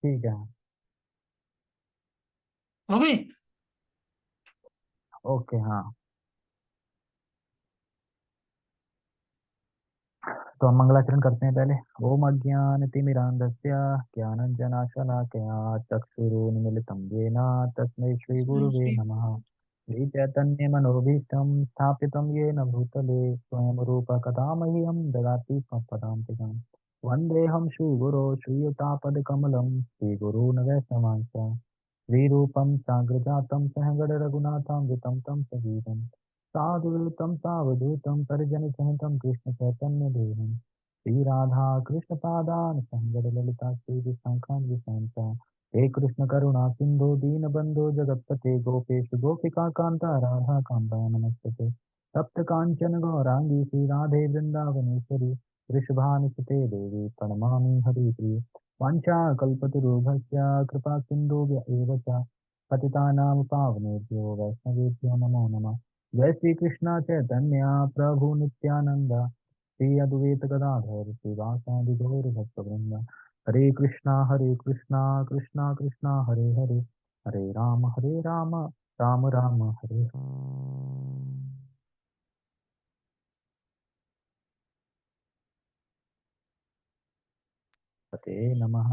ठीक है। हो गई। ओके हाँ। तो हम मंगलाचरण करते हैं पहले। ओम अज्ञानतिमिरान्धस्य ज्ञानाञ्जनाशलाकया चक्षुरुन्मीलितं येन तस्मै श्रीगुरुवे श्री नमः। श्रीचैतन्यमनोभीष्टं स्थापितं येन भूतले स्वयं रूपकथा मह्यं ददाति स्वपदान्तिकम्। वन्देऽहं श्रीगुरो श्रीयुतापदकमलं श्रीगुरून् वैष्णवांश्च श्रीरूपं साग्रजातं सहगणरघुनाथामृतं तं सजीवम् साधुदूतं सावधूतं परिजनसहितं कृष्णचैतन्यदेवं श्रीराधा कृष्णपादान् सङ्गडललिता श्रीविशाखान् विशान्ता हे कृष्णकरुणा सिन्धो दीनबन्धो जगत्पते गोपेश गोपिकान्ता राधाकान्ता नमस्ते। तप्तकाञ्चन गौराङ्गी श्रीराधे वृन्दावनेश्वरी वृषभानुसुते देवी प्रणमामि हरिप्रिये। वाञ्छाकल्पतरुभ्यश्च कृपा सिन्धुभ्य एव च पतितानां पावनेभ्यो वैष्णवेभ्यो नमो नमः। जय श्री कृष्णा चैतन्य प्रभु नित्यानंद श्री अद्वैत गदाधर श्रीवासादि गौर भक्तवृंद। हरे कृष्णा कृष्णा कृष्णा हरे हरे हरे राम राम राम हरे हरे नमः।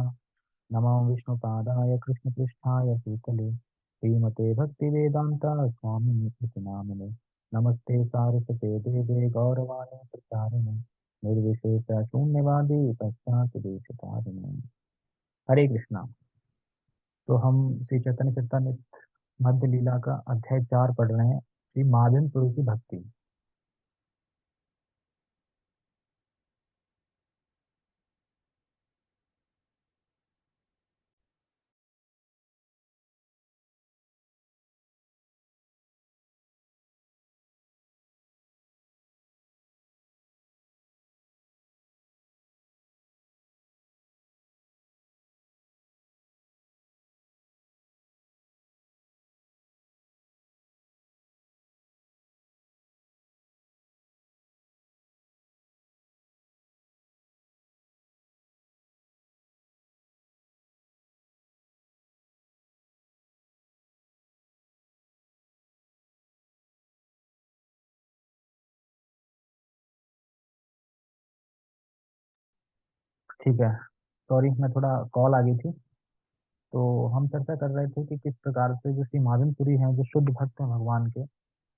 नमो विष्णुपादाय कृष्णपृष्ठाय भूतले श्रीमते भक्तिवेदान्ता स्वामिनि इति नामिने। नमस्ते सारस्वते देवे गौरवाणी प्रचारिणे निर्विशेष शून्यवादी पश्चात्। हरे कृष्णा। तो हम श्री चैतन्य चरितामृत मध्य लीला का अध्याय 4 पढ़ रहे हैं, श्री माधन पुरुष की भक्ति। ठीक है। सॉरी, मैं थोड़ा कॉल आ गई थी। तो हम चर्चा कर रहे थे कि किस प्रकार से जो श्री माधनपुरी हैं, जो शुद्ध भक्त हैं भगवान के,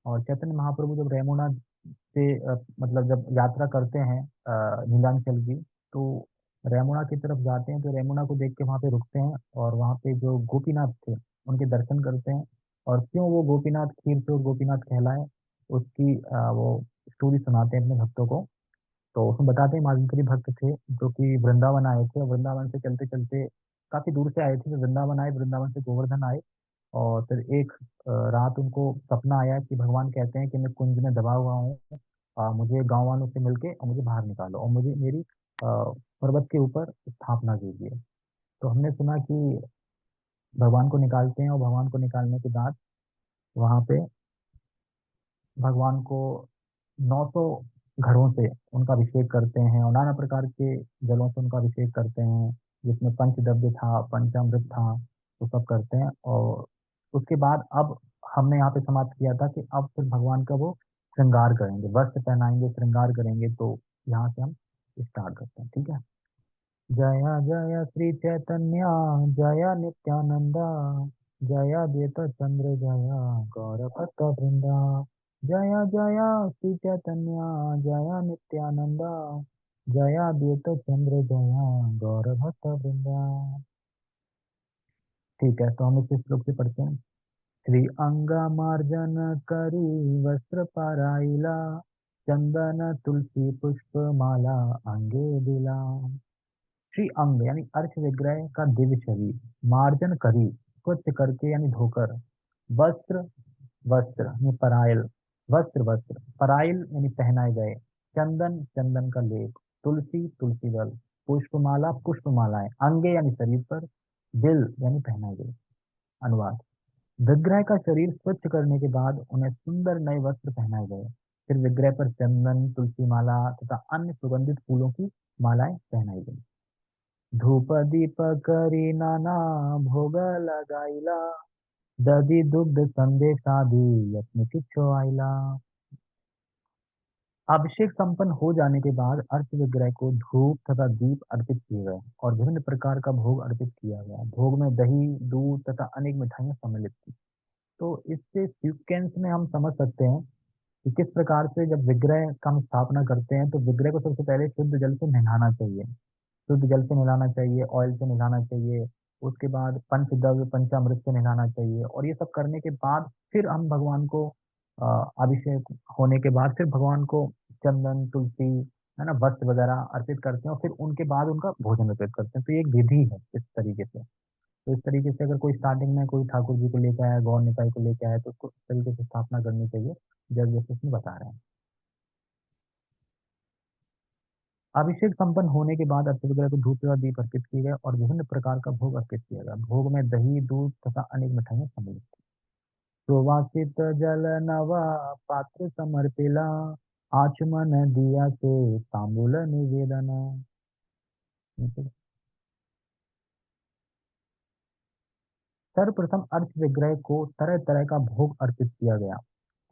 और चैतन्य महाप्रभु जब रेमुना से मतलब जब यात्रा करते हैं नीलांचल की, तो रेमुना की तरफ जाते हैं, तो रेमुना को देख के वहाँ पे रुकते हैं और वहाँ पे जो गोपीनाथ थे उनके दर्शन करते हैं। और क्यों वो गोपीनाथ खीर से और गोपीनाथ कहलाए, उसकी वो स्टोरी सुनाते हैं अपने भक्तों को। तो उसमें बताते हैं माधुकरी भक्त थे जो कि वृंदावन आए थे, और वृंदावन से चलते चलते काफी दूर से आए थे, तो वृंदावन आए, वृंदावन से गोवर्धन आए। और फिर एक रात उनको सपना आया कि भगवान कहते हैं कि मैं कुंज में दबा हुआ हूँ, मुझे गांव वालों से मिलके और मुझे बाहर निकालो और मुझे मेरी पर्वत के ऊपर स्थापना कीजिए। तो हमने सुना कि भगवान को निकालते हैं, और भगवान को निकालने के बाद वहां पे भगवान को 900 घड़ों से उनका अभिषेक करते हैं, और नाना प्रकार के जलों से उनका अभिषेक करते हैं, जिसमें पंचद्रव्य था, पंचामृत था, वो सब करते हैं। और उसके बाद अब हमने यहाँ पे समाप्त किया था कि अब फिर भगवान का वो श्रृंगार करेंगे, वस्त्र पहनाएंगे, श्रृंगार करेंगे। तो यहाँ से हम स्टार्ट करते हैं, ठीक है। जय जय श्री चैतन्य जय नित्यानंदा जय द्वैत चंद्र जय गौर भक्त वृंदा। जय जय श्री चैतन्य जय नित्यानंदा जय द्वैत चंद्र जय गौर भक्त वृंदा। ठीक है, तो हम इस श्लोक से पढ़ते हैं। श्री अंगा मार्जन करी वस्त्र पाराइला चंदन तुलसी पुष्प माला अंगे दिला। श्री अंग यानी अर्थ विग्रह का दिव्य शरीर, मार्जन करी स्वच्छ करके यानी धोकर, वस्त्र वस्त्र यानी परायल, वस्त्र वस्त्र परायल यानी पहनाए गए, चंदन चंदन का लेप, तुलसी तुलसी दल, पुष्पमाला पुष्पमालाएं, अंगे यानी शरीर पर, दिल यानी पहनाए गए। अनुवाद। विग्रह का शरीर स्वच्छ करने के बाद उन्हें सुंदर नए वस्त्र पहनाए गए। फिर विग्रह पर चंदन तुलसी माला तथा अन्य सुगंधित फूलों की मालाएं पहनाई गई। धूप दीप करी नाना भोग लगाईला, दधी दुग्ध संदेशादी यज्ञ किच्छु आईला। अभिषेक संपन्न हो जाने के बाद अर्च विग्रह को धूप तथा दीप अर्पित किए गए और विभिन्न प्रकार का भोग अर्पित किया गया। भोग में दही, दूध तथा अनेक मिठाइयां सम्मिलित थी। तो इससे सीक्वेंस में हम समझ सकते हैं कि किस प्रकार से जब विग्रह का हम स्थापना करते हैं तो विग्रह को सबसे पहले शुद्ध जल से नहलाना चाहिए। शुद्ध जल से नहलाना चाहिए, ऑयल से नहलाना चाहिए। उसके बाद पंचद्रव्य पंचामृत से नहलाना चाहिए और ये सब करने के बाद फिर हम भगवान को अभिषेक होने के बाद फिर भगवान को चंदन, तुलसी, है ना, वस्त्र वगैरह अर्पित करते हैं और फिर उनके बाद उनका भोजन अर्पित करते हैं। तो ये एक विधि है इस तरीके से। तो इस तरीके से अगर कोई स्टार्टिंग में कोई ठाकुर जी को लेके आया, गौर निताई को लेके आया, तो उसको इस तरीके से स्थापना करनी चाहिए जैसे जैसे इसमें बता रहे हैं। अभिषेक संपन्न होने के बाद अर्पित विग्रह को धूप तथा दीप अर्पित किए गए और विभिन्न प्रकार का भोग अर्पित किया गया। भोग में दही, दूध तथा अनेक मिठाइयां सम्मिलित थी। सुवासित जल नवा पात्र समर्पिला, आचमन दिया से तांबूल निवेदन। सर्वप्रथम अर्च विग्रह को तरह तरह का भोग अर्पित किया गया।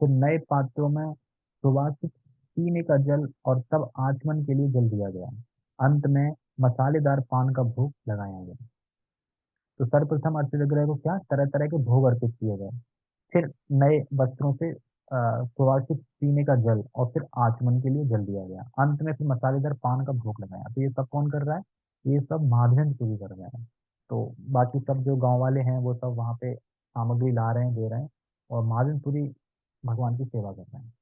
फिर नए पात्रों में सुवासित पीने का जल और तब आचमन के लिए जल दिया गया। अंत में मसालेदार पान का भोग लगाया गया। तो सर्वप्रथम अर्च विग्रह को क्या तरह तरह के भोग अर्पित किए गए। फिर नए वस्त्रों से सुवासित पीने का जल और फिर आचमन के लिए जल दिया गया। अंत में फिर मसालेदार पान का भोग लगाया। तो ये सब कौन कर रहा है? ये सब महाभिषेक पूरी कर रहे हैं। तो बाकी सब जो गांव वाले हैं वो सब वहाँ पे सामग्री ला रहे हैं, दे रहे हैं और महाजनपुरी भगवान की सेवा कर रहे हैं।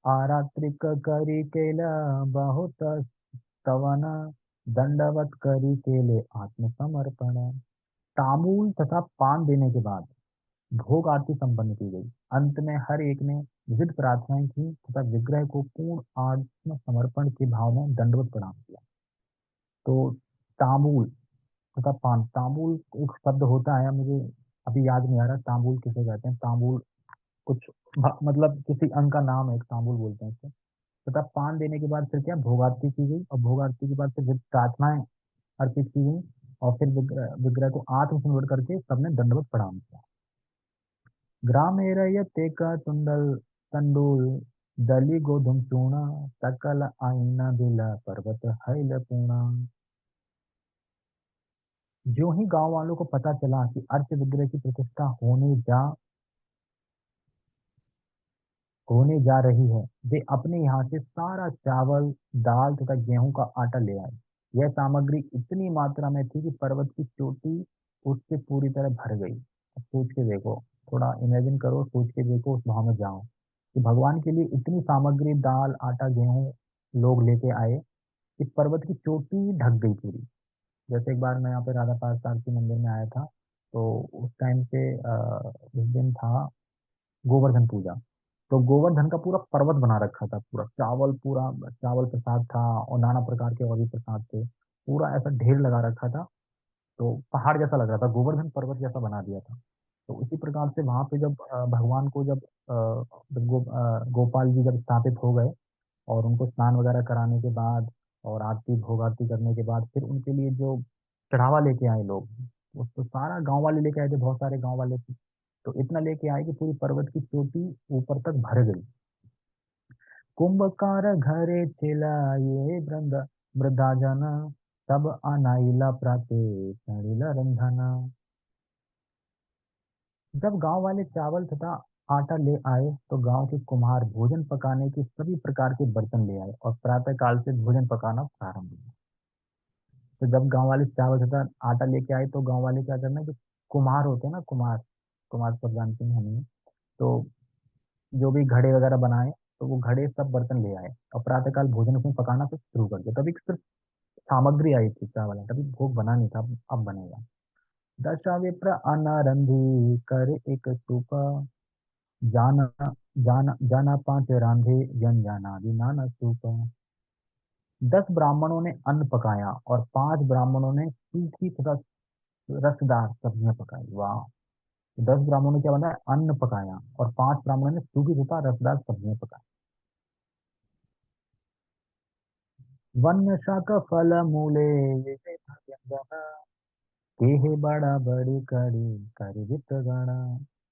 आरात्रिक करी केला बहुत स्तवन, दंडवत करी केले आत्मसमर्पण। तांबूल तथा पान देने के बाद भोग आरती संपन्न की गई। अंत में हर एक ने विविध प्रार्थनाएं की तथा विग्रह को पूर्ण आत्म समर्पण के भाव में दंडवत प्रणाम किया। तो तांबूल तथा पान, तांबूल एक शब्द होता है, मुझे अभी याद नहीं आ रहा तांबूल किसे कहते हैं। तांबूल कुछ मतलब किसी अंग का नाम है, एक तांबूल बोलते हैं इसको। तथा पान देने के बाद फिर क्या भोग आरती की गई और भोग आरती के बाद फिर विविध प्रार्थनाएं अर्पित की गई और फिर विग्रह को आत्म समर्पण करके सबने दंडवत प्रणाम किया। ग्रामेरयते का तुंडल तंडुल, दली गोधुम चूर्ण, सकल आईना दिला पर्वत हैल पूर्णा। जो ही गांव वालों को पता चला कि अर्च विग्रह की प्रतिष्ठा होने जा रही है, वे अपने यहाँ से सारा चावल, दाल तथा गेहूं का आटा ले आए। यह सामग्री इतनी मात्रा में थी कि पर्वत की चोटी उससे पूरी तरह भर गई। अब सोच के देखो, थोड़ा इमेजिन करो, सोच के देखो, उस भाव में जाओ कि भगवान के लिए इतनी सामग्री, दाल, आटा, गेहूं लोग लेके आए, इस पर्वत की चोटी ढक गई पूरी। जैसे एक बार मैं यहाँ पे राधा पार्थ के मंदिर में आया था, तो उस टाइम पे उस दिन था गोवर्धन पूजा। तो गोवर्धन का पूरा पर्वत बना रखा था, पूरा चावल प्रसाद था और नाना प्रकार के और भी प्रसाद थे। पूरा ऐसा ढेर लगा रखा था, तो पहाड़ जैसा लग रहा था, गोवर्धन पर्वत जैसा बना दिया था। तो उसी प्रकार से वहां पे जब भगवान को गोपाल जी जब स्थापित हो गए और उनको स्नान वगैरह कराने के बाद और आरती भोग आरती करने के बाद फिर उनके लिए जो चढ़ावा लेके आए लोग, उसको सारा गांव वाले लेके आए थे, बहुत सारे गांव वाले थे। तो इतना लेके आए कि पूरी पर्वत की चोटी ऊपर तक भर गई। कुंभकार घरे चला ये वृद्धा जना, तब अनाइला प्राते चढ़िला रंधना। जब गांव वाले चावल तथा आटा ले आए तो गांव के कुम्हार भोजन पकाने के सभी प्रकार के बर्तन ले आए और प्रातः काल से भोजन पकाना प्रारंभ हुआ। तो जब गांव वाले चावल तथा आटा लेके आए तो गांव वाले क्या करना, जो कुम्हार होते हैं ना, कुम्हार, कुम्हार सब जानते हैं हमें। तो जो भी घड़े वगैरह बनाए, तो वो घड़े सब बर्तन ले आए और प्रातःकाल भोजन उसमें पकाना फिर शुरू कर दिया। तभी सिर्फ सामग्री आई थी चावल, तभी भोग बना नहीं था, अब बनेगा। दशा विप्र अनारंधी कर एक स्तूप, जाना जाना जाना पांच रांधे व्यंजना नाना स्तूप। 10 ब्राह्मणों ने अन्न पकाया और 5 ब्राह्मणों ने सूखी तथा रसदार सब्जियां पकाई। वाह! 10 ब्राह्मणों ने क्या बनाया, अन्न पकाया और 5 ब्राह्मणों ने सूखी तथा रसदार सब्जियां पकाई। वन्य शाक फल मूले जना के बड़ा बड़ी कड़ी कर वित गणा।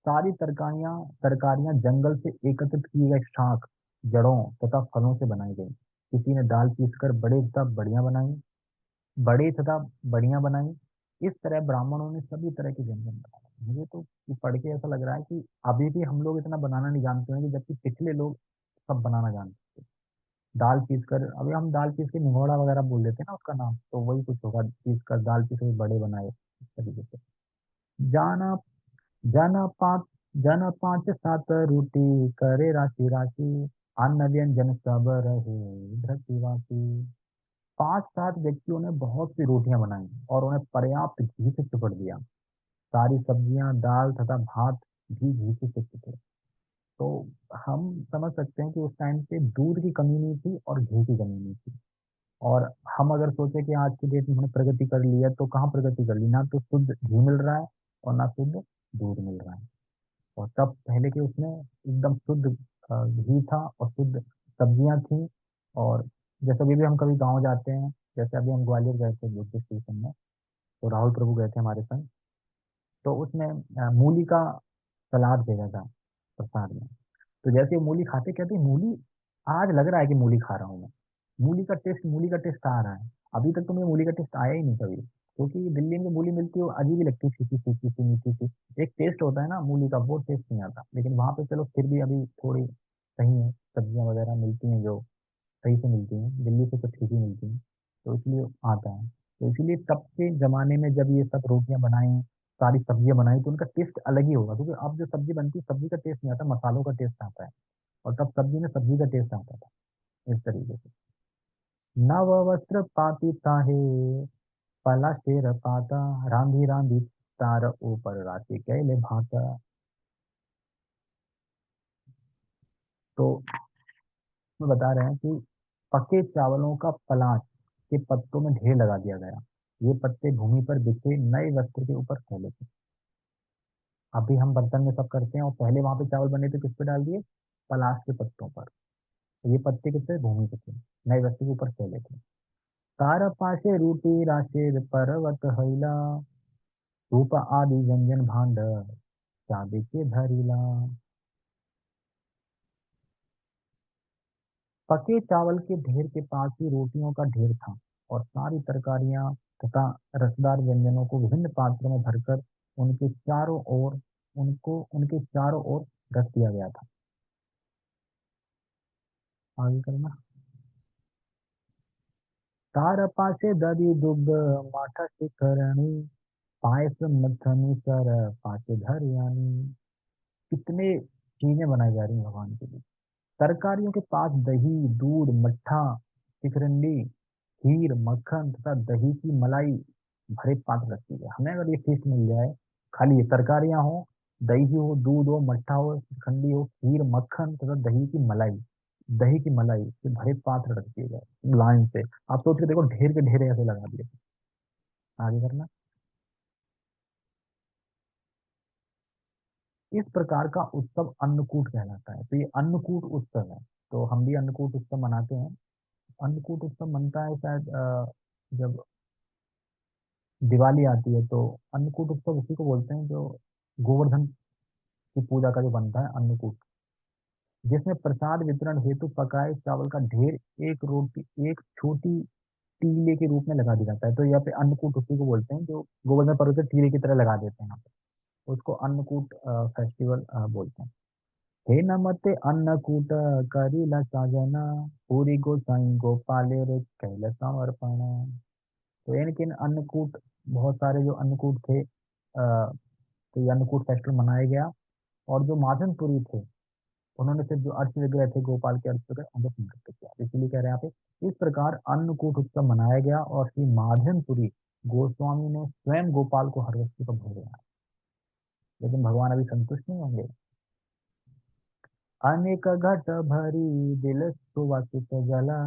सारी तरकारियां जंगल से एकत्रित किए गए शाख, जड़ों तथा फलों से बनाई गई। किसी ने दाल पीसकर बड़े तथा बढ़िया बनाई। इस तरह ब्राह्मणों ने सभी तरह के व्यंजन बनाए। मुझे तो ये पढ़ के ऐसा लग रहा है कि अभी भी हम लोग इतना बनाना नहीं जानते हैं, कि जबकि पिछले लोग सब बनाना जानते थे। दाल पीस कर, अभी हम दाल पीस के निगोड़ा वगैरह बोल देते हैं ना उसका नाम, तो वही कुछ होगा, पीस कर दाल पीस के बड़े बनाए इस तरीके से। जाना जाना पाँच जाना पाँच सात रोटी करे राशि राशि, अन्न व्यंजन सब रहे धृतिवासी। 5-7 व्यक्तियों ने बहुत सी रोटियां बनाई और उन्हें पर्याप्त घी से चिपट दिया। सारी सब्जियां, दाल तथा भात भी घी से चिपके थे। तो हम समझ सकते हैं कि उस टाइम पे दूध की कमी नहीं थी और घी की कमी नहीं थी। और हम अगर सोचे कि आज की डेट में हमने प्रगति कर ली है, तो कहाँ प्रगति कर ली, ना तो शुद्ध घी मिल रहा है और ना शुद्ध दूध मिल रहा है। और तब पहले के उसमें एकदम शुद्ध घी था और शुद्ध सब्जियां थी। और जैसे अभी भी हम कभी गांव जाते हैं, जैसे अभी हम ग्वालियर गए थे दूसरे स्टेशन में, तो राहुल प्रभु गए थे हमारे संग। तो उसमें मूली का सलाद भेजा था प्रसाद में। तो जैसे वो मूली खाते, कहते मूली, आज लग रहा है कि मूली खा रहा हूँ मैं। मूली का टेस्ट आ रहा है। अभी तक तो मुझे मूली का टेस्ट आया ही नहीं कभी, क्योंकि दिल्ली में जो मूली मिलती है वो अजीब ही लगती है, फीकी फीकी सी, मीठी सी। एक टेस्ट होता है ना मूली का, वो टेस्ट नहीं आता। लेकिन वहां पे चलो फिर भी अभी थोड़ी सही है, सब्जियां वगैरह मिलती हैं जो सही से मिलती हैं, दिल्ली से तो ठीक ही मिलती हैं। तो इसलिए आता है। तो इसीलिए तब के जमाने में जब ये सब रोटियां बनाई, सारी सब्जियां बनाई, तो उनका टेस्ट अलग ही होगा, क्योंकि अब जो सब्जी बनती है सब्जी का टेस्ट नहीं आता, मसालों का टेस्ट आता है। और तब सब्जी में सब्जी का टेस्ट आता था। इस तरीके से। नव वस्त्र पाती ताहे, पला शेर पाता, रांधी रांधी तार ऊपर राशि कैले भाता। तो इसमें बता रहे हैं कि पके चावलों का पलाश के पत्तों में ढेर लगा दिया गया। ये पत्ते भूमि पर बिछे नए वस्त्र के ऊपर फैले थे। अभी हम बर्तन में सब करते हैं, और पहले वहां पे चावल बने थे किस पे डाल दिए, पलाश के पत्तों पर। ये पत्ते कितने भूमि पे थे, नए वस्त्र के ऊपर फैले थे। तार पाशे रूटी राशेर पर्वत हैला, रूप आदि व्यंजन भांड चांदी के धरिला। पके चावल के ढेर के पास ही रोटियों का ढेर था, और सारी तरकारियां तथा रसदार व्यंजनों को विभिन्न पात्रों में भरकर उनके चारों ओर रख दिया गया था। आगे करना। तार पासे दधी दुग्ध माठा शिखरणी, पायस मथनी सर पासे धरियानी। कितने चीजें बनाई जा रही हैं भगवान के लिए। तरकारियों के पास दही, दूध, मट्ठा, शिखरंडी, खीर, मक्खन तथा दही की मलाई भरे पात्र रखी है। हमें अगर ये फीस्ट मिल जाए, खाली ये तरकारियां हो, दही हो, दूध हो, मट्ठा हो, शिखंडी हो, खीर, मक्खन तथा दही की मलाई के भरे पात्र रख दिए गए लाइन से। आप सोच के देखो, ढेर के ढेर ऐसे लगा दिए। आगे करना। इस प्रकार का उत्सव अन्नकूट कहलाता है। तो ये अन्नकूट उत्सव है। तो हम भी अन्नकूट उत्सव मनाते हैं। अन्नकूट उत्सव मनता है शायद जब दिवाली आती है, तो अन्नकूट उत्सव उसी को बोलते हैं, जो गोवर्धन की पूजा का जो बनता है अन्नकूट, जिसमें प्रसाद वितरण हेतु पकाए चावल का ढेर एक रोटी एक छोटी टीले के रूप में लगा दिया जाता है। तो यहाँ पे अन्नकूट उसी को बोलते हैं, जो गोवर्धन पर्वत पे टीले की तरह लगा देते हैं यहाँ पे। उसको अन्नकूट फेस्टिवल बोलते हैं। हे नमते अन्नकूट करीला साजना, पूरी गोसाई गोपाले रे कैल समर्पण। तो यानी कि अन्नकूट, बहुत सारे जो अन्नकूट थे, तो ये अन्नकूट फेस्टिवल मनाया गया। और जो माधनपुरी थे, उन्होंने फिर जो अर्थ विग्रह थे, गोपाल के अर्थ विग्रह, उनको समर्पित किया। इसीलिए कह रहे हैं यहाँ पे, इस प्रकार अन्नकूट उत्सव मनाया गया और श्री माधनपुरी गोस्वामी ने स्वयं गोपाल को हर वस्तु का भोग लगाया। लेकिन भगवान अभी संतुष्ट नहीं होंगे। अनेक घट भरी दिल सुवासित जला,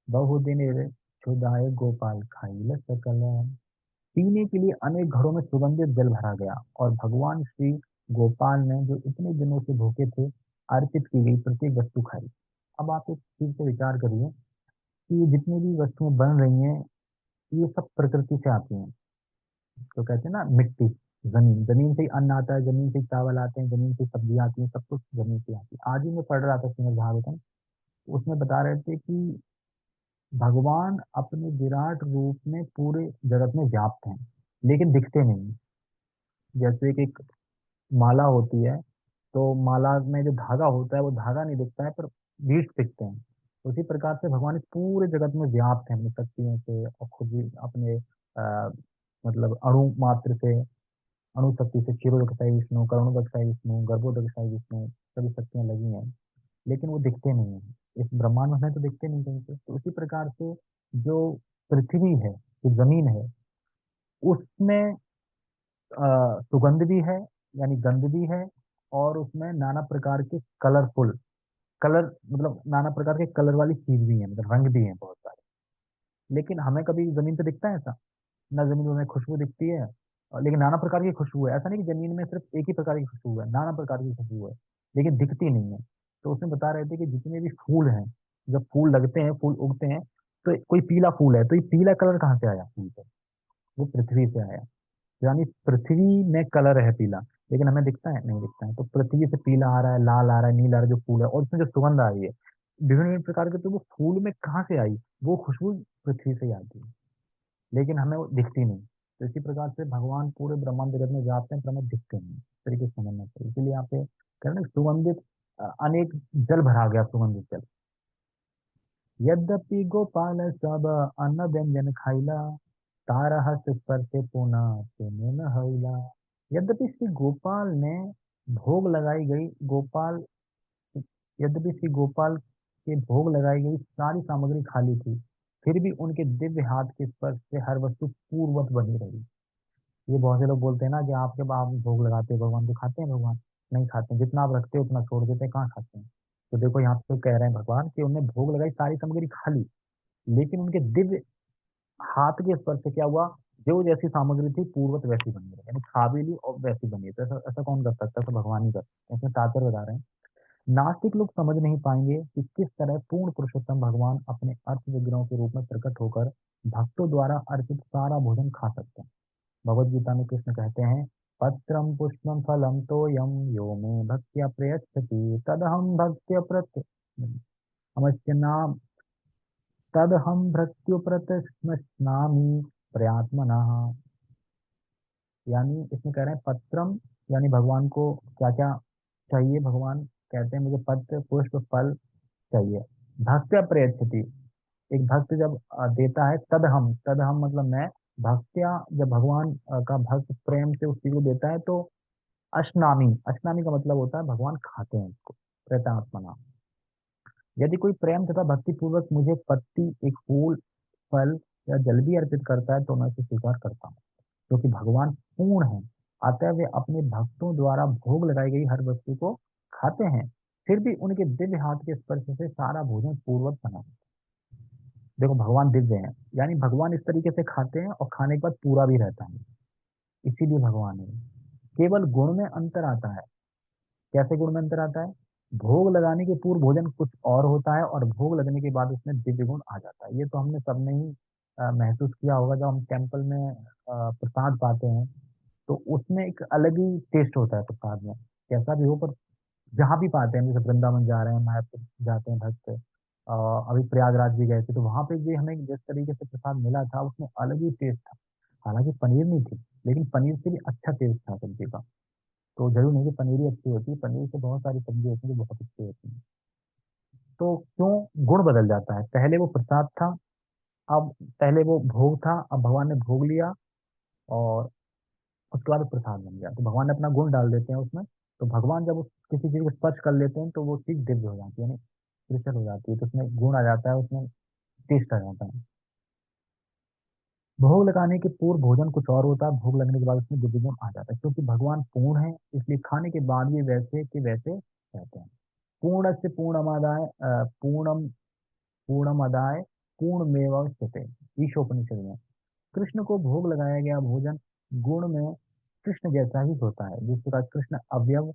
बहुदिन क्षुदाय गोपाल खाइल सकल। पीने के लिए अनेक घरों में सुगंधित जल भरा गया, और भगवान श्री गोपाल ने जो इतने दिनों से भूखे थे, अर्पित की गई प्रत्येक वस्तु खाई। अब आप एक चीज पे विचार करिए कि ये जितनी भी वस्तुएं बन रही हैं, ये सब प्रकृति से आती हैं। तो कहते हैं ना मिट्टी, जमीन, जमीन से ही अन्न आता है, जमीन से ही चावल आते हैं, जमीन से ही सब्जियां आती हैं, सब कुछ जमीन से आती है। आज ही मैं पढ़ रहा था श्रीमद् भागवतम, उसमें बता रहे थे कि भगवान अपने विराट रूप में पूरे जगत में व्याप्त हैं, लेकिन दिखते नहीं। जैसे कि एक माला होती है, तो माला में जो धागा होता है वो धागा नहीं दिखता है, पर बीज दिखते हैं। उसी प्रकार से भगवान इस पूरे जगत में व्याप्त है अपनी शक्तियों से, और खुद भी अपने मतलब अणु मात्र से, अणु शक्ति से, क्षीरोदकशाही विष्णु, करुणोदकशाही विष्णु, गर्भोदकशाही विष्णु, सभी शक्तियां लगी हैं, लेकिन वो दिखते नहीं है। इस ब्रह्मांड में तो दिखते नहीं कहीं से। तो उसी प्रकार से जो पृथ्वी है, जो जमीन है, उसमें सुगंध भी है, यानी गंध भी है, और उसमें नाना प्रकार के कलरफुल, कलर मतलब नाना प्रकार के कलर वाली चीज भी है, मतलब रंग भी है बहुत सारे। लेकिन हमें कभी जमीन पे दिखता है ऐसा? ना जमीन में हमें खुशबू दिखती है, लेकिन नाना प्रकार की खुशबू है। ऐसा नहीं कि जमीन में सिर्फ एक ही प्रकार की खुशबू है, नाना प्रकार की खुशबू है, लेकिन दिखती नहीं है। तो उसमें बता रहे थे कि जितने भी फूल हैं, जब फूल लगते हैं, फूल उगते हैं, तो कोई पीला फूल है, तो ये पीला कलर कहाँ से आया फूल पे? वो पृथ्वी से आया। यानी पृथ्वी में कलर है पीला, लेकिन हमें दिखता है? नहीं दिखता है। तो पृथ्वी से पीला आ रहा है, लाल आ रहा है, नीला आ रहा है जो फूल है, और उसमें जो सुगंध आ रही है विभिन्न विभिन्न प्रकार के, तो वो फूल में कहाँ से आई? वो खुशबू पृथ्वी से ही आती है, लेकिन हमें वो दिखती नहीं। तो इसी प्रकार से भगवान पूरे ब्रह्मांड जगत में व्याप्त हैं, पर हमें दिखते नहीं, इस तरीके से समझना चाहिए। इसीलिए यहाँ पे कह रहे हैं ना, सुगंधित अनेक जल भरा गया, सुगंधित जल। यद्यपि गोपाल सब अन्न व्यंजन खाइला, तारा हस पर से पुना तेने न हईला। यद्यपि श्री गोपाल ने भोग लगाई गई गोपाल यद्यपि श्री गोपाल के भोग लगाई गई सारी सामग्री खाली थी, फिर भी उनके दिव्य हाथ के स्पर्श से हर वस्तु पूर्ववत बनी रही। ये बहुत से लोग बोलते हैं ना कि आपके आप भोग लगाते हैं भगवान को, खाते हैं भगवान? नहीं खाते हैं, जितना आप रखते हो उतना छोड़ देते हैं, कहाँ खाते हैं? तो देखो यहाँ पे कह रहे हैं भगवान कि उन्हें भोग लगाई सारी सामग्री खाली, लेकिन उनके दिव्य हाथ के स्पर्श से क्या हुआ? जो जैसी सामग्री थी पूर्वत वैसी बनी रही, यानी खा भी ली और वैसी बनी। तो ऐसा ऐसा कौन कर सकता है? तो भगवान ही कर सकते हैं। इसमें तात्पर्य बता रहे हैं, नास्तिक लोग समझ नहीं पाएंगे कि किस तरह पूर्ण पुरुषोत्तम भगवान अपने अर्थ विग्रहों के रूप में प्रकट होकर भक्तों द्वारा अर्पित सारा भोजन खा सकते हैं। भगवद गीता में कृष्ण कहते हैं, पत्रम पुष्पम फलम तोयम यो मे भक्त्या प्रयच्छति तदहम भक्त्या प्रत्य नाम तदहम भृत्यु प्रतस्मृणामि प्रयात्मना। यानी इसमें कह रहे हैं पत्रम, यानी भगवान को क्या क्या चाहिए? भगवान कहते हैं मुझे पत्र पुष्प फल चाहिए। भक्त्या प्रयच्छति, एक भक्त जब देता है, तद हम मतलब मैं, भक्त्या जब भगवान का भक्त प्रेम से उस चीज को देता है, तो अश्नामी, अश्नामी का मतलब होता है भगवान खाते हैं उसको, प्रेतात्मना। यदि कोई प्रेम तथा भक्ति पूर्वक मुझे पत्ती, एक फूल, फल या जल भी अर्पित करता है, तो मैं उसे स्वीकार करता हूँ, क्योंकि भगवान पूर्ण है। अतः वे अपने भक्तों द्वारा भोग लगाई गई हर वस्तु को खाते हैं, फिर भी उनके दिव्य हाथ के स्पर्श से सारा भोजन पूर्वक बना। देखो भगवान दिव्य हैं, यानी भगवान इस तरीके से खाते हैं और खाने के बाद पूरा भी रहता है, इसीलिए भगवान है। केवल गुण में अंतर आता है। कैसे गुण में अंतर आता है? भोग लगाने के पूर्व भोजन कुछ और होता है, और भोग लगने के बाद उसमें दिव्य गुण आ जाता है। ये तो हमने सबने ही महसूस किया होगा, जब हम टेम्पल में प्रसाद पाते हैं, तो उसमें एक अलग ही टेस्ट होता है प्रसाद में, कैसा भी हो। पर जहाँ भी पाते हैं, जैसे वृंदावन जा रहे हैं, मायापुर जाते हैं भक्त, अभी प्रयागराज भी गए थे, तो वहां पे भी हमें जिस तरीके से प्रसाद मिला था, उसमें अलग ही टेस्ट था। हालांकि पनीर नहीं थी, लेकिन पनीर से भी अच्छा टेस्ट था सब्जी का। तो जरूर नहीं कि पनीर ही अच्छी होती है, पनीर से बहुत सारी सब्जी होती है जो बहुत अच्छी होती है। तो क्यों गुण बदल जाता है? पहले वो प्रसाद था, अब पहले वो भोग था, अब भगवान ने भोग लिया, और उसके बाद वो प्रसाद बन गया, तो भगवान ने अपना गुण डाल देते हैं उसमें। तो भगवान जब किसी चीज को स्पर्श कर लेते हैं, तो वो चीज दिव्य हो जाती है, यानी स्पेशल हो जाती है, तो उसमें गुण आ जाता है, उसमें टेस्ट आ जाता है। भोग लगाने के पूर्व भोजन कुछ और होता है, भोग लगने के बाद उसमें दिव्य गुण आ जाता है, क्योंकि भगवान पूर्ण है, इसलिए खाने के बाद भी वैसे के वैसे रहते हैं। पूर्ण से पूर्णमादाय पूर्णमदाय पूर्णमेवावशिष्यते, ईशोपनिषद में। कृष्ण को भोग लगाया गया भोजन गुण में कृष्ण जैसा ही होता है। जिस प्रकार कृष्ण अवयव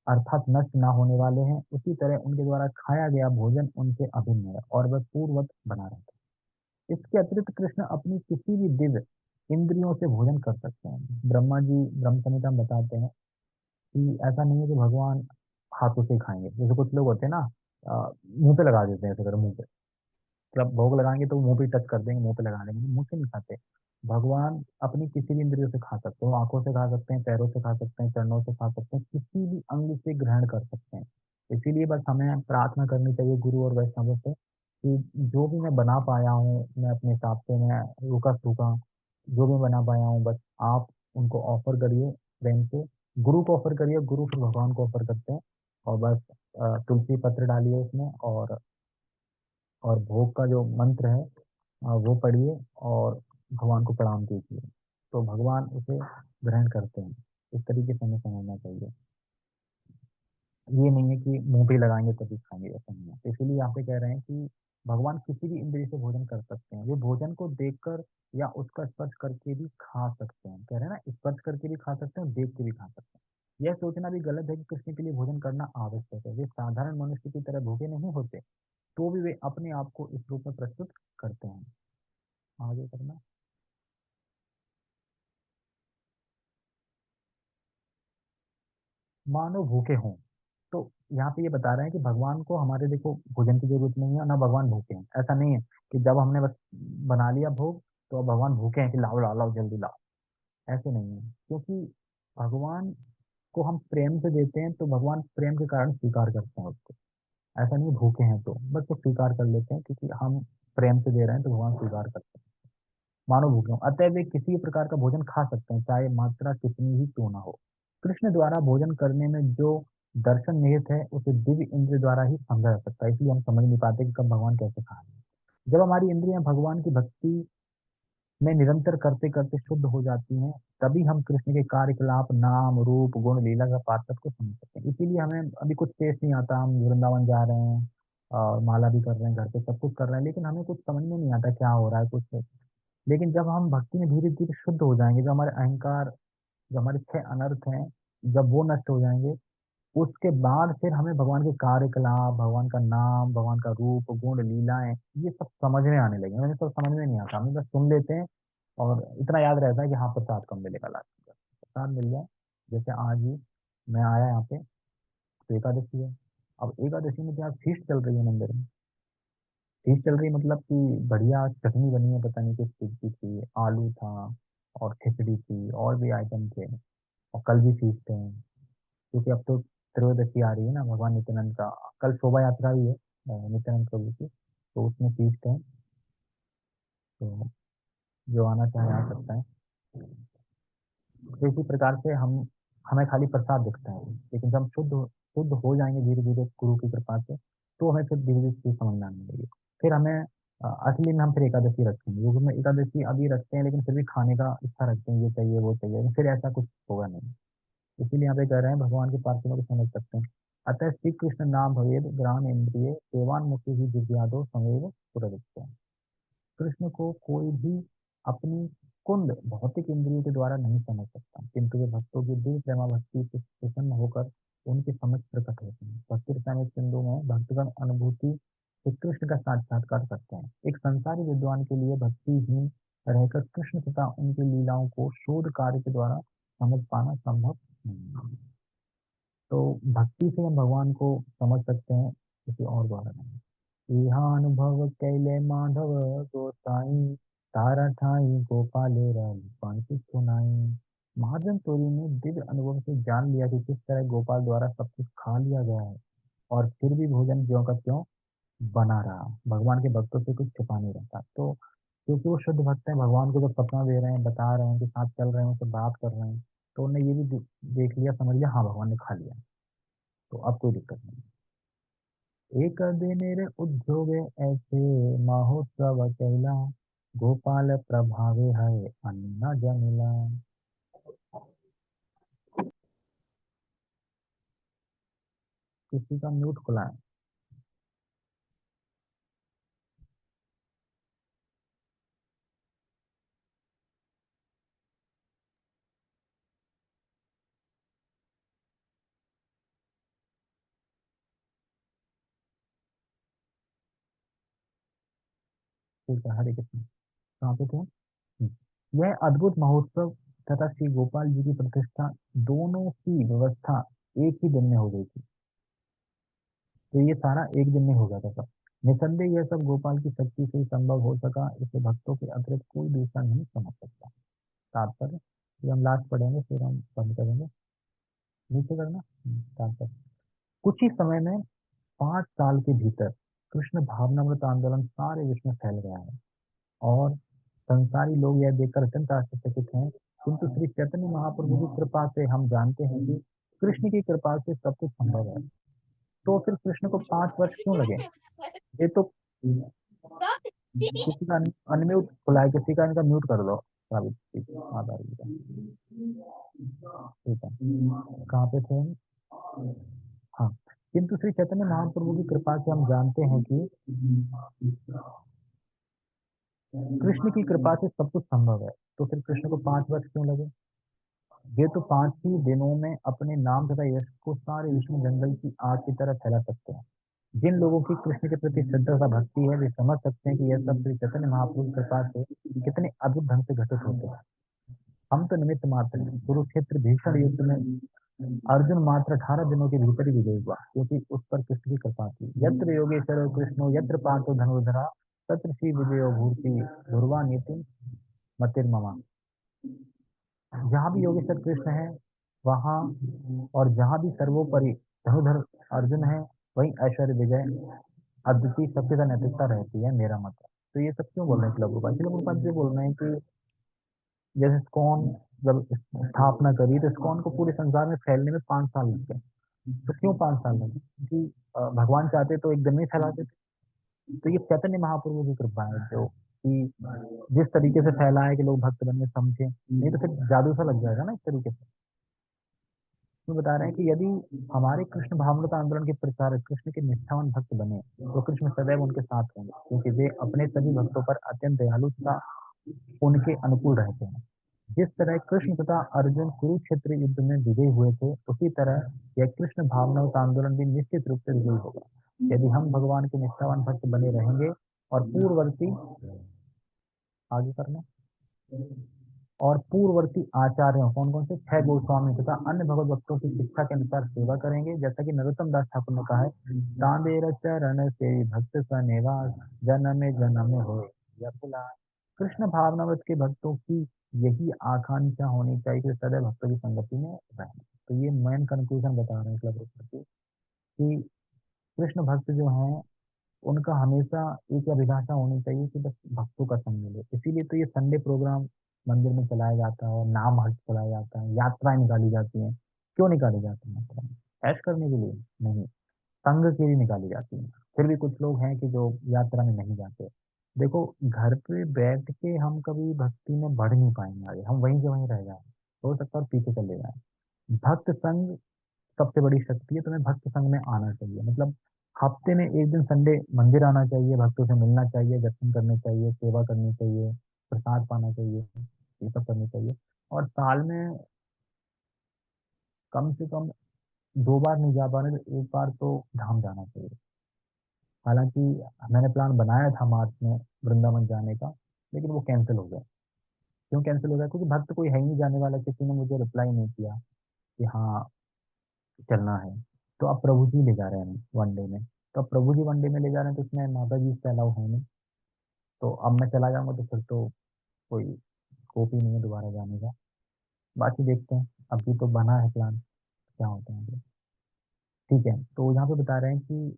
अर्थात नष्ट ना होने वाले हैं, उसी तरह उनके द्वारा खाया गया भोजन उनसे अभिन्न है और वह पूर्ववत बना रहता है। इसके अतिरिक्त कृष्ण अपनी किसी भी दिव्य इंद्रियों से भोजन कर सकते हैं। ब्रह्मा जी ब्रह्म संहिता में बताते हैं कि ऐसा नहीं है कि भगवान हाथों से ही खाएंगे। जैसे कुछ लोग होते हैं ना, मुंह पे लगा देते हैं, ऐसे करो मुंह पे, जब भोग लगाएंगे तो मुंह पे टच कर देंगे, मुंह पे लगा देंगे, मुंह से नहीं खाते। भगवान अपनी किसी भी इंद्रियों से खा सकते हो, आंखों से खा सकते हैं, पैरों से खा सकते हैं, चरणों से खा सकते हैं, किसी भी अंग से ग्रहण कर सकते हैं। इसीलिए बस हमें प्रार्थना करनी चाहिए गुरु और वैष्णवों से कि जो भी मैं बना पाया हूँ, मैं अपने हिसाब से, मैं रूखा सूखा जो भी बना पाया हूँ, बस आप उनको ऑफर करिए प्रेम से। गुरु को ऑफर करिए, गुरु फिर भगवान को ऑफर करते हैं। और बस तुलसी पत्र डालिए उसमें, और भोग का जो मंत्र है वो पढ़िए, और भगवान को प्रणाम कीजिए, तो भगवान उसे ग्रहण करते हैं। इस तरीके से हमें समझना चाहिए। ये नहीं है कि मुंह पे ही लगाएंगे तभी खाएंगे, ऐसा नहीं है। तो इसीलिए यहाँ पे कह रहे हैं कि भगवान किसी भी इंद्रिय से भोजन कर सकते हैं। वे भोजन को देखकर या उसका स्पर्श करके भी खा सकते हैं। कह रहे हैं ना, स्पर्श करके भी खा सकते हैं, देख के भी खा सकते हैं। यह सोचना भी गलत है कि कृष्ण के लिए भोजन करना आवश्यक है। वे साधारण मनुष्य की तरह भूखे नहीं होते, तो भी वे अपने आप को इस रूप में प्रस्तुत करते हैं। आगे करना। मानो भूखे हों। तो यहाँ पे ये बता रहे हैं कि भगवान को हमारे, देखो, भोजन की जरूरत नहीं है, ना भगवान भूखे हैं। ऐसा नहीं है कि जब हमने बस बना लिया भोग तो अब भगवान भूखे हैं कि लाओ लाओ लाओ जल्दी लाओ। ऐसे नहीं है, क्योंकि भगवान को हम प्रेम से देते हैं तो भगवान प्रेम के कारण स्वीकार करते हैं उसको। ऐसा नहीं भूखे हैं तो बस वो स्वीकार कर लेते हैं, क्योंकि हम प्रेम से दे रहे हैं तो भगवान स्वीकार करते हैं। मानो भूखे हों, अतः वे किसी भी प्रकार का भोजन खा सकते हैं, चाहे मात्रा कितनी ही क्यों ना हो। कृष्ण द्वारा भोजन करने में जो दर्शन निहित है उसे दिव्य इंद्र द्वारा ही समझा जा सकता है। इसलिए हम समझ नहीं पाते कि कब भगवान कैसे खा रहे हैं। जब हमारी इंद्रियां भगवान की भक्ति में निरंतर करते करते शुद्ध हो जाती हैं, तभी हम कृष्ण के कार्यकलाप, नाम, रूप, गुण, लीला का पार्थक्य को समझ सकते हैं। इसीलिए हमें अभी कुछ टेस्ट नहीं आता, हम वृंदावन जा रहे हैं और माला भी कर रहे हैं, घर पे सब कुछ कर रहे हैं, लेकिन हमें कुछ समझ में नहीं आता क्या हो रहा है कुछ। लेकिन जब हम भक्ति में धीरे धीरे शुद्ध हो जाएंगे, जो हमारे अहंकार, जो हमारे 6 अनर्थ हैं, जब वो नष्ट हो जाएंगे, उसके बाद फिर हमें भगवान के कार्यकलाप, भगवान का नाम, भगवान का रूप, गुण, लीलाएं, ये सब समझ में आने लगे। हमें सब समझ में नहीं आता, हम बस सुन लेते हैं और इतना याद रहता है कि हाँ प्रसाद कब मिलेगा, लास्ट में प्रसाद मिल जाए। जैसे आज ही मैं आया यहाँ पे, तो एकादशी है। अब एकादशी में क्या फीस्ट चल रही है मंदिर में। फीस्ट चल रही है मतलब कि बढ़िया चटनी बनी है, पता नहीं किस चीज की थी, आलू था और खिचड़ी थी और भी आइटम थे। और कल भी फीस्ट है, क्योंकि अब तो त्रयोदशी आ रही है ना भगवान नित्यानंद का। कल शोभा यात्रा भी है नित्यानंद प्रभु की, तो उसमें फीस्ट है। तो जो आना चाहे आ सकता है। तो इसी प्रकार से हम, हमें खाली प्रसाद दिखता है, लेकिन जब हम शुद्ध शुद्ध हो जाएंगे धीरे धीरे गुरु की कृपा से, तो हमें फिर धीरे धीरे चीज समझ में आने लगेगी। फिर हमें असली में हम फिर एकादशी रखेंगे, क्योंकि हम एकादशी अभी रखते हैं लेकिन फिर भी खाने का इच्छा रखते हैं, ये चाहिए वो चाहिए, लेकिन फिर ऐसा कुछ होगा नहीं। इसीलिए यहाँ पे कह रहे हैं भगवान के पार्षदों को समझ सकते हैं। अतः श्री कृष्ण नाम भवेद ग्राम इंद्रिय सेवान मुक्ति ही दिव्यादो संवेद पुरवित। कृष्ण को कोई भी अपनी कुंद भौतिक इंद्रियों के द्वारा नहीं समझ सकता, किंतु वे भक्तों की दिव्य प्रेमा भक्ति से प्रसन्न होकर उनके समक्ष प्रकट होते हैं। भक्ति रसायन सिंधु में भक्तगण अनुभूति से कृष्ण का साक्षात्कार करते हैं। एक संसारी विद्वान के लिए भक्तिहीन रहकर कृष्ण तथा उनकी लीलाओं को शोध कार्य के द्वारा समझ पाना संभव नहीं है। तो भक्ति से हम भगवान को समझ सकते हैं, किसी और द्वारा नहीं। यह अनुभव कैले माधव गोसाई, तारा ठाई गोपाले रंग पंक्ति सुनाई। महाजन चोरी ने दिव्य अनुभव से जान लिया कि किस तरह गोपाल द्वारा सब कुछ खा लिया गया है, और फिर भी भोजन ज्यों का त्यों बना रहा। भगवान के भक्तों से कुछ छिपा नहीं रहता। तो क्योंकि वो शुद्ध भक्त हैं, भगवान को जब सपना दे रहे हैं, बता रहे हैं कि साथ चल रहे हैं, उनसे बात कर रहे हैं, तो उन्हें ये भी देख लिया, समझ लिया, हाँ भगवान ने खा लिया, तो अब कोई दिक्कत नहीं। एक दिन रे उद्योगे ऐसे महोत्सव कैला, गोपाल प्रभावे है अन्न जमिला। किसी का म्यूट खुला है। ठीक है, हरे कृष्ण। कहाँ पे थे? यह अद्भुत महोत्सव तथा श्री गोपाल जी की प्रतिष्ठा, दोनों की व्यवस्था एक ही दिन में हो गई थी। तो ये सारा एक दिन में हो गया था सब। निसंदेह यह सब गोपाल की शक्ति से ही संभव हो सका, इसे भक्तों के अतिरिक्त कोई दूसरा नहीं समझ सकता। तात्पर्य, ये हम लास्ट पढ़ेंगे फिर हम बंद करेंगे। नीचे करना। तात्पर्य, कुछ ही समय में 5 साल के भीतर कृष्ण भावनामृत आंदोलन सारे विश्व में फैल गया है, और संसारी लोग यह देखकर अत्यंत आश्चर्यचकित हैं। किंतु श्री चैतन्य महाप्रभु की कृपा से हम जानते हैं कि कृष्ण की कृपा से सब कुछ संभव है। तो फिर कृष्ण को 5 वर्ष क्यों लगे? ये तो किसी का अनम्यूट खुला है, किसी का इनका म्यूट कर दो। साबित आधार ठीक है, कहाँ पे थे हम? हाँ, किंतु श्री चैतन्य महाप्रभु की कृपा से हम जानते हैं कि कृष्ण की कृपा से सब कुछ संभव है। तो फिर कृष्ण को 5 वर्ष क्यों लगे? ये तो 5 ही दिनों में अपने नाम तथा यश को सारे विश्व में जंगल की आग की तरह फैला सकते हैं। जिन लोगों की कृष्ण के प्रति श्रद्धा व भक्ति है, वे समझ सकते हैं कि यह सब श्री चैतन्य महाप्रभु की कृपा से कितने अद्भुत ढंग से घटित होते हैं। हम तो निमित्त मात्र हैं। कुरुक्षेत्र भीषण युद्ध में अर्जुन मात्र 18 दिनों के भीतर ही विजयी हुआ, क्योंकि उस पर कृष्ण की कृपा थी। यत्र योगेश्वर कृष्णो यत्र पार्थो धनुर्धरा, तत्र श्री विजयो भूति ध्रुवा नीति मतिर्ममा। जहाँ भी योगेश्वर कृष्ण है वहाँ, और जहाँ भी सर्वोपरि धनुधर अर्जुन है, वहीं ऐश्वर्य विजय अद्वितीय शक्ति का नेतृत्व रहती है, मेरा मत है। तो ये सब क्यों बोल रहे हैं प्रभुपाद? प्रभुपाद जी बोल रहे हैं कि जैसे इस्कॉन जब स्थापना करी, तो इस्कॉन को पूरे संसार में फैलने में 5 साल लग गए। तो क्यों 5 साल लगे? क्योंकि भगवान चाहते तो एक दिन में ही फैलाते थे। तो ये चैतन्य महाप्रभु की कृपा है, जो कि जिस तरीके से फैला है कि लोग भक्त बनने समझे, नहीं तो फिर जादू सा लग जाएगा ना इस तरीके से। तो बता रहे हैं कि यदि हमारे कृष्ण भावनामृत आंदोलन के प्रचारक कृष्ण के निष्ठावान भक्त बने, तो कृष्ण सदैव उनके साथ होंगे, क्योंकि वे अपने सभी भक्तों पर अत्यंत दयालु तथा उनके अनुकूल रहते हैं। जिस तरह कृष्ण तथा अर्जुन कुरुक्षेत्र युद्ध में विजयी हुए थे, उसी तरह यह कृष्ण भावनामृत आंदोलन भी निश्चित रूप से विजयी होगा, यदि हम भगवान के निष्ठावान भक्त बने रहेंगे और पूर्ववर्ती, आगे करना, और पूर्ववर्ती आचार्यों, कौन कौन से? 6 गोस्वामी तथा अन्य भगवत भक्तों की शिक्षा के अनुसार सेवा करेंगे। जैसा कि नरोत्तम दास ठाकुर ने कहा है, तांबेर चरण से भक्त सनिवास, जन्म जन्म हो यह पुलास। कृष्ण भावनावत के भक्तों की यही आकांक्षा होनी चाहिए कि सदैव भक्तों की संगति में रहें। तो ये मेन कंक्लूजन बता रहे हैं क्लब कि कृष्ण भक्त जो हैं, उनका हमेशा एक अभिलाषा होनी चाहिए कि बस भक्तों का संग मिले। इसीलिए तो ये संडे प्रोग्राम मंदिर में चलाया जाता है, नाम हर्ष चलाया जाता है, यात्राएं निकाली जाती हैं। क्यों निकाली जाती हैं यात्राएं? ऐश करने के लिए नहीं, संघ के लिए निकाली जाती हैं। फिर भी कुछ लोग हैं कि जो यात्रा में नहीं जाते। देखो, घर पे बैठ के हम कभी भक्ति में बढ़ नहीं पाएंगे आगे, हम वहीं के वहीं रह जाएंगे, हो सकता है और पीछे चले जाए। भक्त संग सबसे बड़ी शक्ति है, तुम्हें भक्त संग में आना चाहिए। मतलब हफ्ते में एक दिन संडे मंदिर आना चाहिए, भक्तों से मिलना चाहिए, दर्शन करने चाहिए, सेवा करनी चाहिए, प्रसाद पाना चाहिए, ये सब करनी चाहिए। और साल में कम से कम 2 बार नहीं जा पा रहे तो एक बार तो धाम जाना चाहिए। हालांकि मैंने प्लान बनाया था मार्च में वृंदावन जाने का, लेकिन वो कैंसिल हो गया। क्यों कैंसिल हो गया? क्योंकि भक्त कोई है ही नहीं जाने वाला, किसी ने मुझे रिप्लाई नहीं किया कि हाँ चलना है। तो अब प्रभु जी ले जा रहे हैं हमें वनडे में। तो अब प्रभु जी वनडे में ले जा रहे हैं, तो उसमें माता जी से अलाउ है नहीं। तो अब मैं चला जाऊंगा तो फिर तो कोई स्कोप ही नहीं है दोबारा जाने का। बाकी देखते हैं, अभी तो बना है प्लान, क्या होता है आगे। ठीक है, तो यहाँ पे बता रहे हैं कि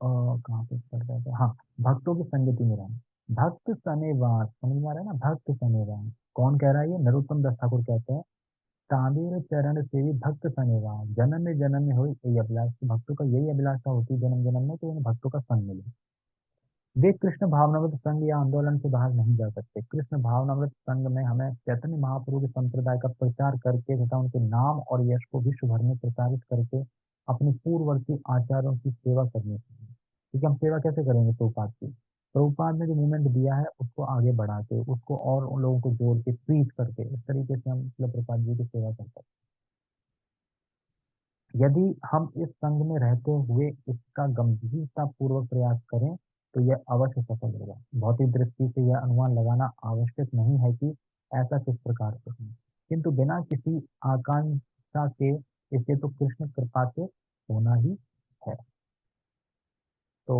कहाँ पे पढ़ रहे थे, हाँ, भक्तों की संगति में रहें। भक्त सनेवास, समझ में आ रहा है ना? भक्त सनेवास कौन कह रहा है? ये नरोत्तम दास ठाकुर कहते हैं। तांबेर चरण सेवी भक्त सनेवास, जन्म में हो यही अभिलाष। भक्तों का यही अभिलाषा होती है जन्म जन्म में, तो उन्हें भक्तों का संग मिले। वे कृष्ण भावनामृत संघ या आंदोलन से बाहर नहीं जा सकते। कृष्ण भावनामृत संघ में हमें चैतन्य महाप्रभु के संप्रदाय का प्रचार करके तथा उनके नाम और यश को विश्व भर में प्रचारित करके अपने पूर्ववर्ती आचार्यों की सेवा करनी चाहिए। क्योंकि हम सेवा कैसे करेंगे? प्रभुपाद की, प्रभुपाद ने जो मूवमेंट दिया है उसको आगे बढ़ा के, उसको और उन लोगों को जोड़ के, प्रीच करके, इस तरीके से हम शिल प्रभुपाद जी की सेवा कर सकते हैं। यदि हम इस संघ में रहते हुए इसका गंभीरता पूर्वक प्रयास करें, तो यह अवश्य सफल होगा। भौतिक दृष्टि से यह अनुमान लगाना आवश्यक नहीं है कि ऐसा किस प्रकार से हो, किंतु बिना किसी आकांक्षा के इसे तो कृष्ण कृपा से होना ही है। तो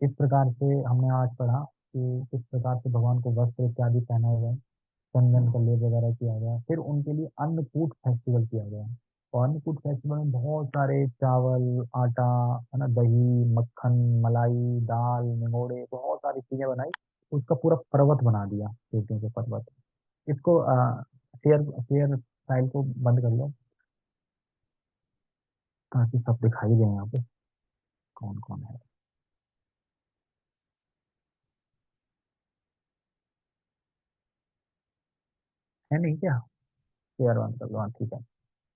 इस प्रकार से हमने आज पढ़ा कि किस प्रकार से भगवान को वस्त्र इत्यादि पहनाए गए, चंदन का लेप वगैरह किया गया, फिर उनके लिए अन्नकूट फेस्टिवल किया गया। और अन्नकूट फेस्टिवल में बहुत सारे चावल, आटा, है ना, दही, मक्खन, मलाई, दाल, निगोड़े, बहुत सारी चीजें बनाई, उसका पूरा पर्वत बना दिया, रोटियों के पर्वत। इसको शेयर शेयर फाइल को बंद कर लो, ताकि सब दिखाई दे यहाँ पे कौन कौन है नहीं क्या? शेयर बंद कर लो, हाँ ठीक है।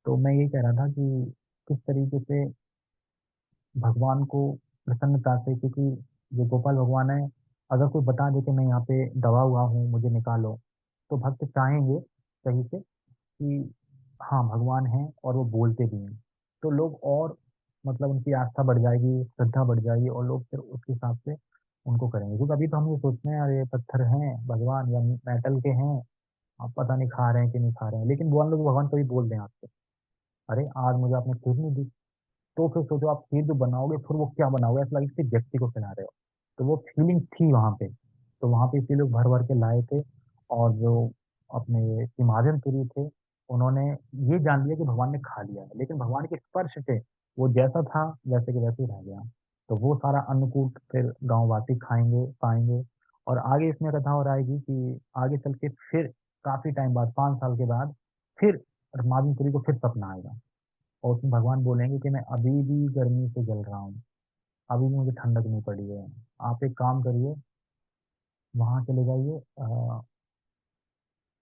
तो मैं ये कह रहा था कि किस तरीके से भगवान को प्रसन्नता से, क्योंकि जो गोपाल भगवान है, अगर कोई बता दे कि मैं यहाँ पे दबा हुआ हूँ, मुझे निकालो, तो भक्त चाहेंगे सही से कि हाँ भगवान है, और वो बोलते भी हैं। तो लोग और मतलब उनकी आस्था बढ़ जाएगी, श्रद्धा बढ़ जाएगी, और लोग फिर उस हिसाब से उनको करेंगे। क्योंकि अभी तो हम ये सोचते हैं यार ये पत्थर हैं भगवान या मेटल के हैं, आप पता नहीं खा रहे हैं कि नहीं खा रहे हैं, लेकिन वो लोग भगवान कभी बोल दें आपसे, अरे आज मुझे आपने खीर नहीं दी, तो फिर सोचो आप खीर जो बनाओगे फिर वो क्या बनाओगे, ऐसा लगे किसी व्यक्ति को खिला रहे हो। तो वो फीलिंग थी वहां पे, तो वहां पे इसीलिए लोग भर भर के लाए थे। और जो अपने सिमाधन पुरी थे, उन्होंने ये जान लिया कि भगवान ने खा लिया है, लेकिन भगवान के स्पर्श से वो जैसा था वैसे के वैसे ही रह गया। तो वो सारा अन्नकूट फिर गांववासी खाएंगे पाएंगे। और आगे इसमें कथा और आएगी कि आगे चल के फिर काफी टाइम बाद, 5 साल के बाद, फिर मादनपुरी को फिर सपना आएगा, और उसमें भगवान बोलेंगे कि मैं अभी भी गर्मी से जल रहा हूँ, अभी भी मुझे ठंडक नहीं पड़ी है। आप एक काम करिए, वहां चले जाइए,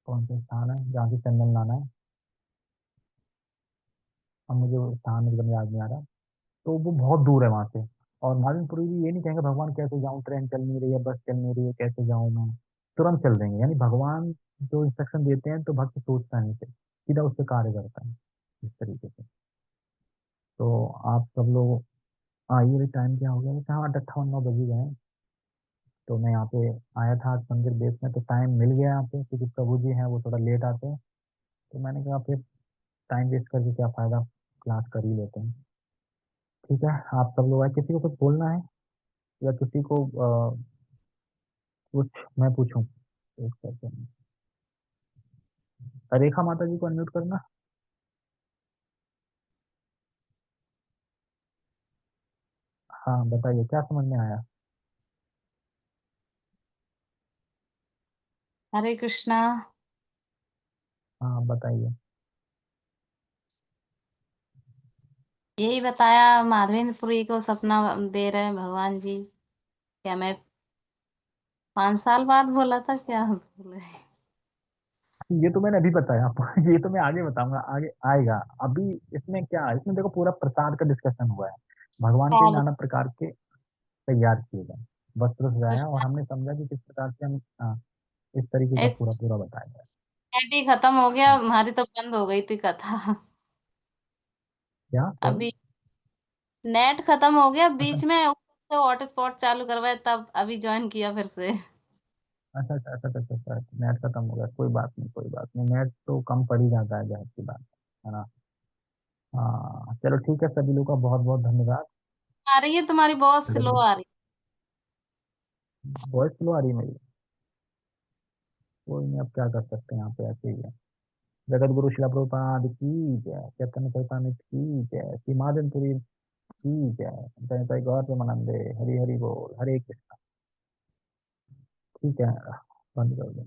कौन सा स्थान है जहाँ से चंदन लाना है, अब मुझे वो स्थान एकदम याद नहीं आ रहा। तो वो बहुत दूर है वहां से। और मादनपुरी भी ये नहीं कहेंगे भगवान कैसे जाऊँ, ट्रेन चल नहीं रही है, बस चल नहीं रही है, कैसे जाऊँ मैं, तुरंत चल देंगे। यानी भगवान जो इंस्ट्रक्शन देते हैं तो भक्त सोचता नहीं, फिर सीधा उस पर कार्य करता है, इस तरीके से। तो आप सब लोग आइए, अभी टाइम क्या हो गया वैसे? हाँ 8:58 बज ही गए हैं। तो मैं यहाँ पे आया था आज मंदिर बेस में, तो टाइम मिल गया यहाँ पे, क्योंकि प्रभु जी हैं वो थोड़ा लेट आते हैं। तो मैंने कहा फिर टाइम वेस्ट करके क्या फायदा, क्लास कर ही लेते हैं। ठीक है, आप सब लोग आए, किसी को कुछ बोलना है या किसी को कुछ मैं पूछूं? एक सेकंड, रेखा माता जी को अनम्यूट करना। हाँ बताइए, क्या समझ में आया? हरे कृष्णा। हाँ बताइए। यही बताया, माधवेंद्रपुरी को सपना दे रहे हैं भगवान जी। क्या मैं 5 साल बाद बोला था क्या बोले? ये तो मैंने अभी बताया आपको ये तो मैं आगे बताऊंगा, आगे आएगा। अभी इसमें क्या है, इसमें देखो पूरा प्रसाद का डिस्कशन हुआ है, भगवान के हाँ, नाना प्रकार के तैयार किए गए वस्त्र सजाया, और कृष्णा। हमने समझा कि किस प्रकार से हम इस तरीके का एक पूरा पूरा बताया जाए। नेट ही खत्म हो गया, हमारी तो बंद हो गई थी कथा। क्या सॉरी? अभी नेट खत्म हो गया अच्छा बीच में, ऊपर से हॉटस्पॉट चालू करवाए तब अभी ज्वाइन किया फिर से। अच्छा अच्छा अच्छा अच्छा अच्छा, नेट खत्म हो गया, कोई बात नहीं कोई बात नहीं, नेट तो कम पड़ ही जाता है, जाहिर सी बात है ना। हाँ चलो ठीक है, सभी लोग का बहुत बहुत धन्यवाद। आ रही है तुम्हारी, बहुत जगत स्लो गुरु, आ रही वॉइस स्लो आ रही है मेरी? कोई नहीं, अब क्या कर सकते हैं, यहाँ पे ऐसे ही है। जगत गुरु शिला प्रभुपाद की जय, चैतन्य चैतन्य की जय, श्री माधवपुरी की जय, जय जय गौर प्रेमानंदे, हरि हरि बोल, हरे कृष्ण। ठीक है, बंद कर दो।